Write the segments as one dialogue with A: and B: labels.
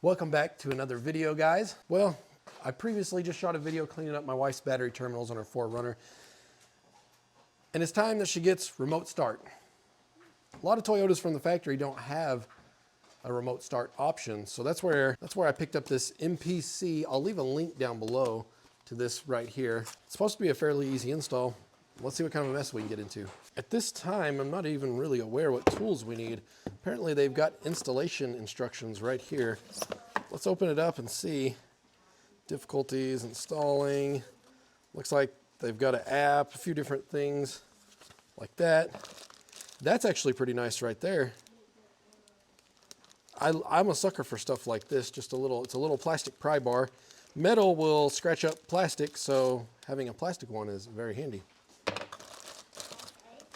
A: Welcome back to another video, guys. Well, I previously just shot a video cleaning up my wife's battery terminals on her 4Runner. And it's time that she gets remote start. A lot of Toyotas from the factory don't have a remote start option. So that's where I picked up this MPC. I'll leave a link down below to this right here. It's supposed to be a fairly easy install. Let's see what kind of a mess we can get into. At this time, I'm not even really aware what tools we need. Apparently they've got installation instructions right here. Let's open it up and see. Difficulties, installing. Looks like they've got an app, a few different things like that. That's actually pretty nice right there. I'm a sucker for stuff like this. It's a little plastic pry bar. Metal will scratch up plastic, so having a plastic one is very handy.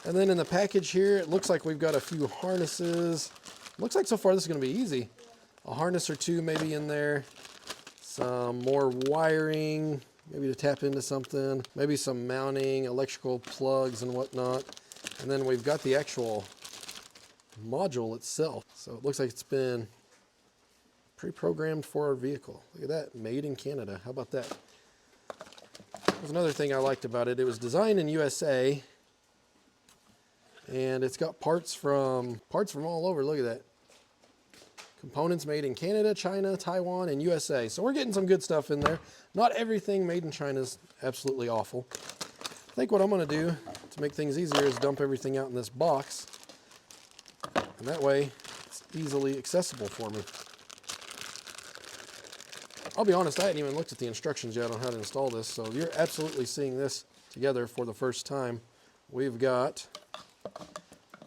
A: And then in the package here, it looks like we've got a few harnesses. Looks like so far this is going to be easy. A harness or two maybe in there. Some more wiring, maybe to tap into something. Maybe some mounting, electrical plugs and whatnot. And then we've got the actual module itself. So it looks like it's been pre-programmed for our vehicle. Look at that, made in Canada. How about that? There's another thing I liked about it. It was designed in USA. And it's got parts from all over. Look at that. Components made in Canada, China, Taiwan, and USA. So we're getting some good stuff in there. Not everything made in China is absolutely awful. I think what I'm going to do to make things easier is dump everything out in this box. And that way it's easily accessible for me. I'll be honest, I hadn't even looked at the instructions yet on how to install this. So you're absolutely seeing this together for the first time. We've got...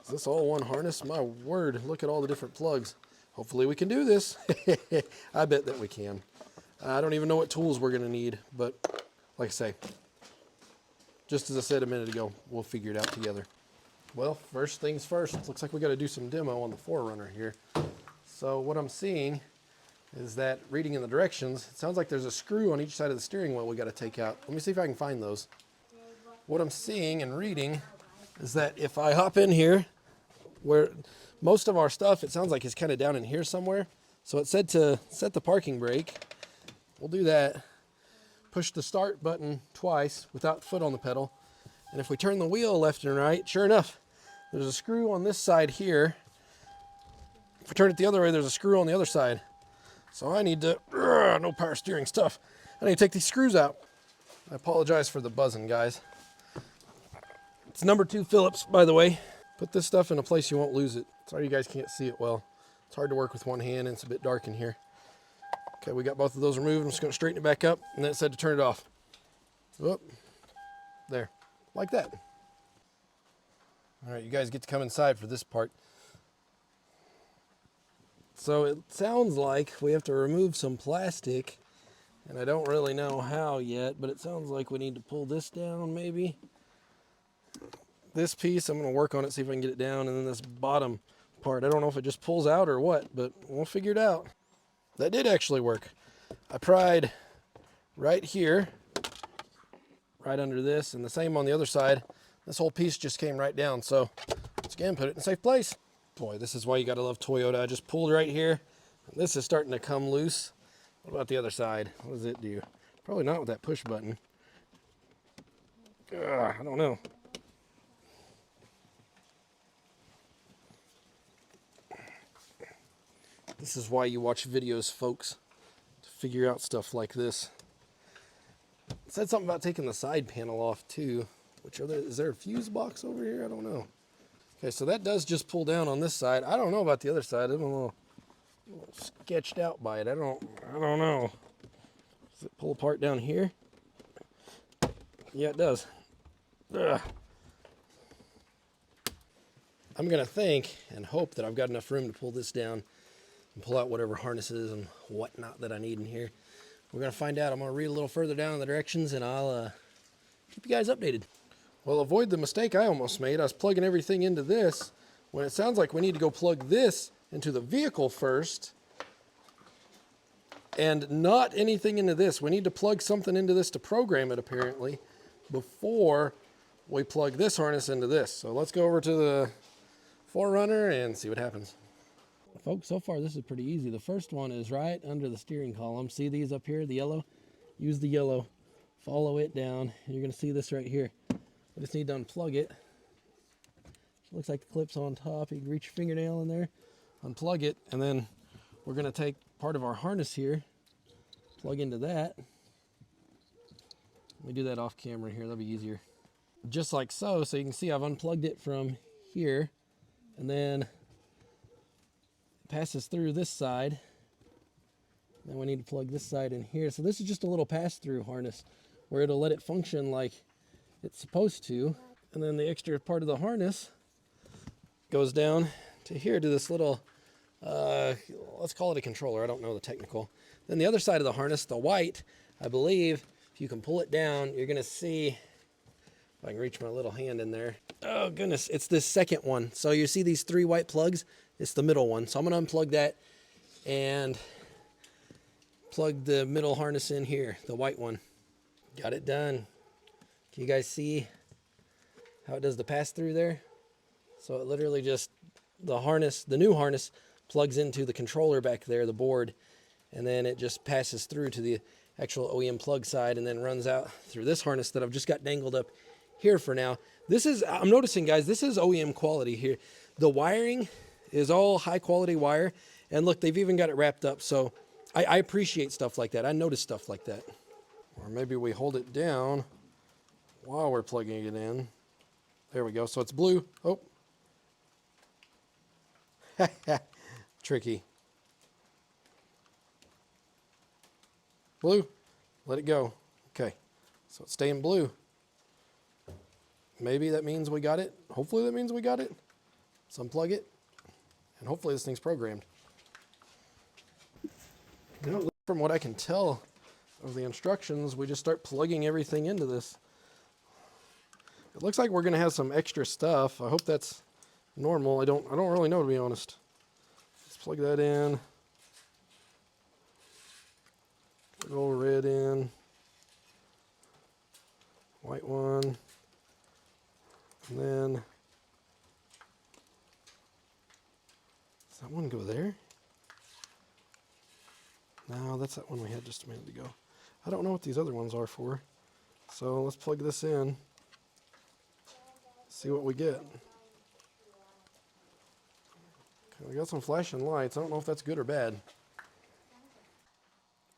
A: Is this all one harness? My word, look at all the different plugs. Hopefully we can do this. I bet that we can. I don't even know what tools we're going to need, but like I say, just as I said a minute ago, we'll figure it out together. Well, first things first, it looks like we got to do some demo on the 4Runner here. So what I'm seeing is that reading in the directions, it sounds like there's a screw on each side of the steering wheel we got to take out. Let me see if I can find those. What I'm seeing and reading is that if I hop in here, where most of our stuff, it sounds like is kind of down in here somewhere. So it said to set the parking brake. We'll do that. Push the start button twice without foot on the pedal. And if we turn the wheel left and right, sure enough, there's a screw on this side here. If we turn it the other way, there's a screw on the other side. So I need to, no power steering stuff. I need to take these screws out. I apologize for the buzzing, guys. It's number 2 Phillips, by the way. Put this stuff in a place you won't lose it. Sorry you guys can't see it well. It's hard to work with one hand and it's a bit dark in here. Okay, we got both of those removed. I'm just going to straighten it back up, and then it said to turn it off. Whoop. There. Like that. All right, you guys get to come inside for this part. So it sounds like we have to remove some plastic, and I don't really know how yet, but it sounds like we need to pull this down maybe. This piece, I'm going to work on it, see if I can get it down, and then this bottom part, I don't know if it just pulls out or what, but we'll figure it out. That did actually work. I pried right here, right under this, and the same on the other side. This whole piece just came right down, so let's again put it in a safe place. Boy, this is why you got to love Toyota. I just pulled right here. This is starting to come loose. What about the other side? What does it do? Probably not with that push button. I don't know. This is why you watch videos, folks, to figure out stuff like this. It said something about taking the side panel off too. Is there a fuse box over here? I don't know. Okay, so that does just pull down on this side. I don't know about the other side. I'm a little sketched out by it. I don't know. Does it pull apart down here? Yeah, it does. Ugh. I'm gonna think and hope that I've got enough room to pull this down and pull out whatever harnesses and whatnot that I need in here. We're going to find out. I'm going to read a little further down in the directions, and I'll keep you guys updated. Well, avoid the mistake I almost made. I was plugging everything into this when it sounds like we need to go plug this into the vehicle first and not anything into this. We need to plug something into this to program it, apparently, before we plug this harness into this. So let's go over to the 4Runner and see what happens. Folks, so far this is pretty easy. The first one is right under the steering column. See these up here, the yellow? Use the yellow, follow it down. You're gonna see this right here. I just need to unplug it. Looks like the clip's on top. You can reach your fingernail in there, unplug it, and then we're gonna take part of our harness here, plug into that. Let me do that off camera here, that'll be easier. Just like so, so you can see I've unplugged it from here, and then it passes through this side. Then we need to plug this side in here. So this is just a little pass-through harness where it'll let it function like it's supposed to. And then the extra part of the harness goes down to here to this little, let's call it a controller. I don't know the technical. Then the other side of the harness, the white, I believe, if you can pull it down, you're gonna see, if I can reach my little hand in there. Oh goodness, it's this second one. So you see these 3 white plugs? It's the middle one. So I'm gonna unplug that and plug the middle harness in here, the white one. Got it done. Can you guys see how it does the pass through there? So it literally just, the harness, the new harness plugs into the controller back there, the board, and then it just passes through to the actual OEM plug side and then runs out through this harness that I've just got dangled up here for now. This is, I'm noticing guys, this is OEM quality here. The wiring is all high quality wire, and look, they've even got it wrapped up. So I appreciate stuff like that. I notice stuff like that. Or maybe we hold it down while we're plugging it in. There we go. So it's blue. Oh. Tricky. Blue. Let it go. Okay. So it's staying blue. Maybe that means we got it. Hopefully that means we got it. Let's unplug it. And hopefully this thing's programmed. You know, from what I can tell of the instructions, we just start plugging everything into this. It looks like we're going to have some extra stuff. I hope that's normal. I don't really know, to be honest. Let's plug that in. Plug old red in. White one. And then does that one go there? No, that's that one we had just a minute ago. I don't know what these other ones are for. So let's plug this in. See what we get. Okay, we got some flashing lights. I don't know if that's good or bad.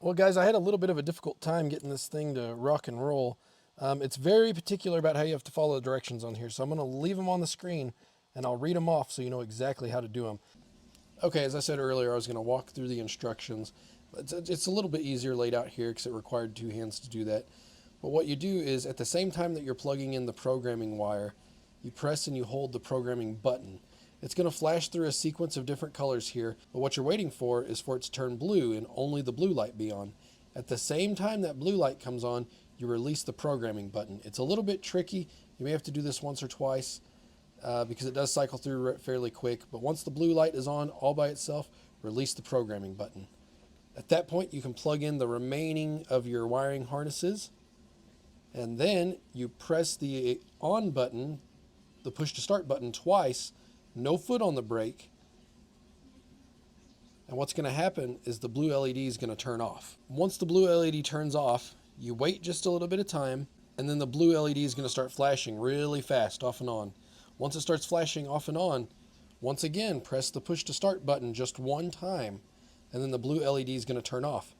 A: Well, guys, I had a little bit of a difficult time getting this thing to rock and roll. It's very particular about how you have to follow the directions on here. So I'm going to leave them on the screen and I'll read them off so you know exactly how to do them. Okay, as I said earlier, I was going to walk through the instructions. It's a little bit easier laid out here because it required 2 hands to do that. But what you do is at the same time that you're plugging in the programming wire, you press and you hold the programming button. It's going to flash through a sequence of different colors here, but what you're waiting for is for it to turn blue and only the blue light be on. At the same time that blue light comes on, you release the programming button. It's a little bit tricky. You may have to do this once or twice because it does cycle through fairly quick, but once the blue light is on all by itself, release the programming button. At that point, you can plug in the remaining of your wiring harnesses, and then you press the on button, the push to start button twice, no foot on the brake, and what's going to happen is the blue LED is going to turn off. Once the blue LED turns off, you wait just a little bit of time, and then the blue LED is going to start flashing really fast off and on. Once it starts flashing off and on, once again, press the push to start button just one time, and then the blue LED is going to turn off.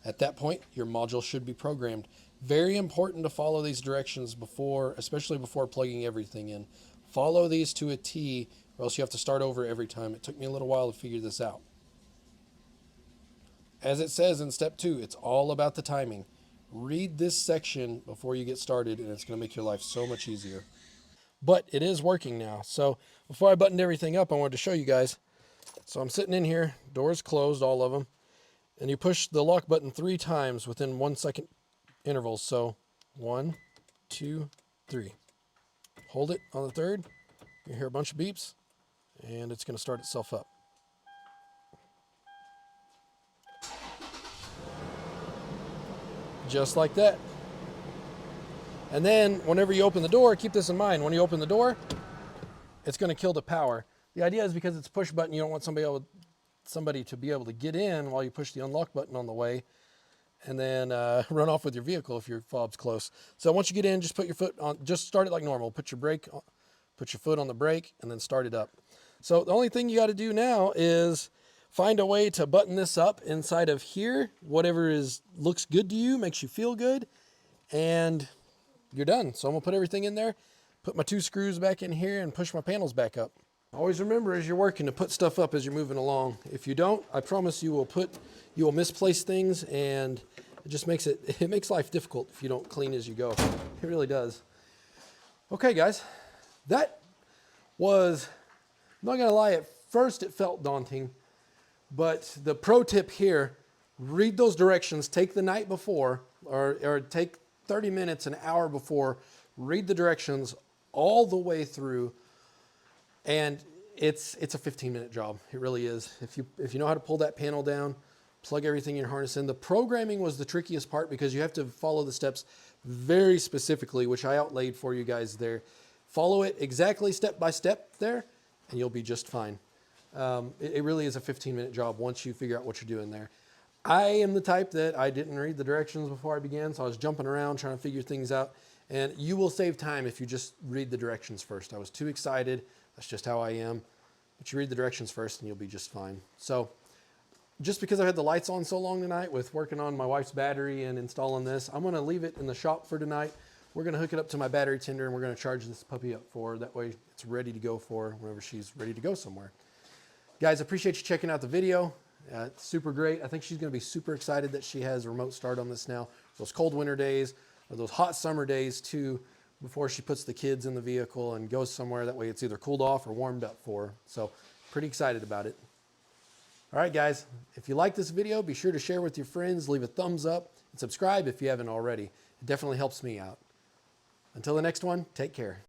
A: At that point, your module should be programmed. Very important to follow these directions before, especially before plugging everything in. Follow these to a T, or else you have to start over every time. It took me a little while to figure this out. As it says in step 2, it's all about the timing. Read this section before you get started, and it's going to make your life so much easier. But it is working now. So before I buttoned everything up, I wanted to show you guys. So I'm sitting in here, doors closed, all of them, and you push the lock button 3 times within 1 second intervals. So 1, 2, 3. Hold it on the 3rd. You hear a bunch of beeps, and it's going to start itself up. Just like that. And then whenever you open the door, keep this in mind, when you open the door, it's going to kill the power. The idea is because it's a push button, you don't want somebody able somebody to be able to get in while you push the unlock button on the way, and then run off with your vehicle if your fob's close. So once you get in, just put your foot on, just start it like normal. Put your foot on the brake and then start it up. So the only thing you got to do now is find a way to button this up inside of here. Whatever looks good to you, makes you feel good, and you're done. So I'm gonna put everything in there, put my 2 screws back in here, and push my panels back up. Always remember as you're working to put stuff up as you're moving along. If you don't, I promise you will misplace things, and it just makes life difficult if you don't clean as you go. It really does. Okay, guys, that was, I'm not gonna lie, at first it felt daunting, but the pro tip here, read those directions, take the night before, or take 30 minutes, an hour before, read the directions all the way through, and it's a 15-minute job. It really is. If you know how to pull that panel down, plug everything in your harness in. The programming was the trickiest part because you have to follow the steps very specifically, which I outlaid for you guys there. Follow it exactly step by step there, and you'll be just fine. It really is a 15-minute job once you figure out what you're doing there. I am the type that I didn't read the directions before I began, so I was jumping around trying to figure things out. And you will save time if you just read the directions first. I was too excited. That's just how I am. But you read the directions first and you'll be just fine. So just because I had the lights on so long tonight with working on my wife's battery and installing this, I'm going to leave it in the shop for tonight. We're going to hook it up to my battery tender, and we're going to charge this puppy up for her. That way it's ready to go for her whenever she's ready to go somewhere. Guys, I appreciate you checking out the video. It's super great. I think she's going to be super excited that she has a remote start on this now. Those cold winter days or those hot summer days too, before she puts the kids in the vehicle and goes somewhere. That way it's either cooled off or warmed up for her. So pretty excited about it. All right, guys, if you like this video, be sure to share with your friends, leave a thumbs up, and subscribe if you haven't already. It definitely helps me out. Until the next one, take care.